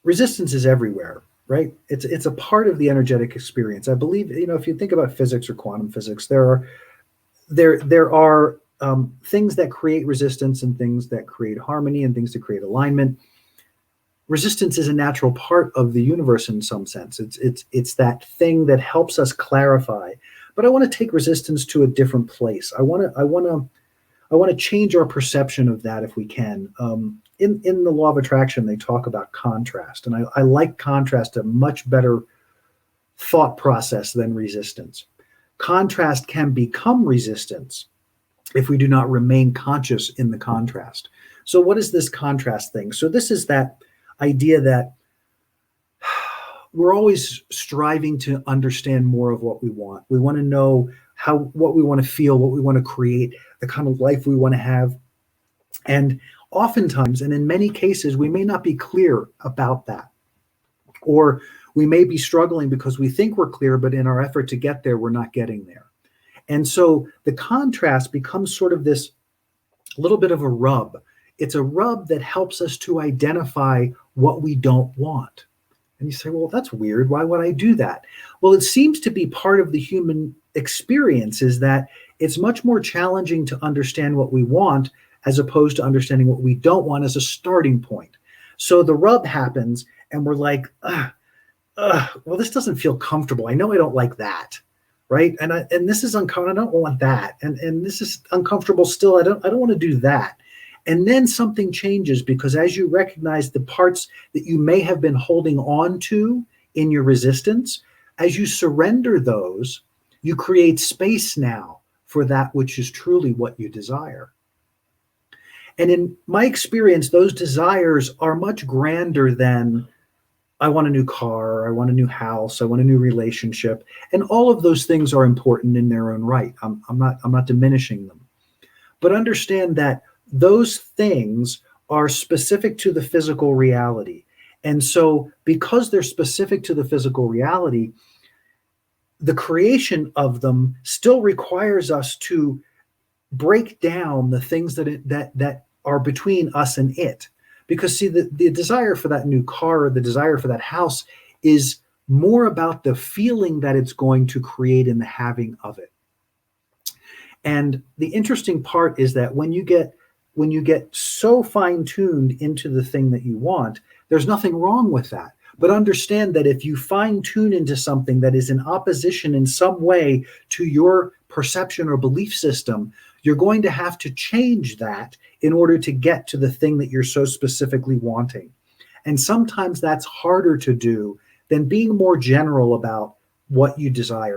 resistance is everywhere, right? It's a part of the energetic experience. I believe, if you think about physics or quantum physics, there are things that create resistance and things that create harmony and things that create alignment. Resistance is a natural part of the universe in some sense. It's that thing that helps us clarify. But I want to take resistance to a different place. I want to change our perception of that if we can. In the law of attraction, they talk about contrast, and I like contrast a much better thought process than resistance. Contrast can become resistance if we do not remain conscious in the contrast. So what is this contrast thing? So this is that idea that we're always striving to understand more of what we want. We want to know what we want to feel, what we want to create, the kind of life we want to have. And oftentimes, and in many cases, we may not be clear about that. Or we may be struggling because we think we're clear, but in our effort to get there, we're not getting there. And so the contrast becomes sort of this little bit of a rub. It's a rub that helps us to identify what we don't want. And you say, well, that's weird. Why would I do that? Well, it seems to be part of the human experience is that it's much more challenging to understand what we want as opposed to understanding what we don't want as a starting point. So the rub happens and we're like, well, this doesn't feel comfortable. I know I don't like that, right? And this is uncomfortable. I don't want that. And this is uncomfortable still. I don't want to do that. And then something changes because as you recognize the parts that you may have been holding on to in your resistance, as you surrender those, you create space now for that which is truly what you desire. And in my experience, those desires are much grander than I want a new car, I want a new house, I want a new relationship. And all of those things are important in their own right. I'm not diminishing them. But understand that those things are specific to the physical reality. And so because they're specific to the physical reality, the creation of them still requires us to break down the things that are between us and it. Because see, the desire for that new car or the desire for that house is more about the feeling that it's going to create in the having of it. And the interesting part is that when you get so fine-tuned into the thing that you want, there's nothing wrong with that. But understand that if you fine-tune into something that is in opposition in some way to your perception or belief system, you're going to have to change that in order to get to the thing that you're so specifically wanting. And sometimes that's harder to do than being more general about what you desire.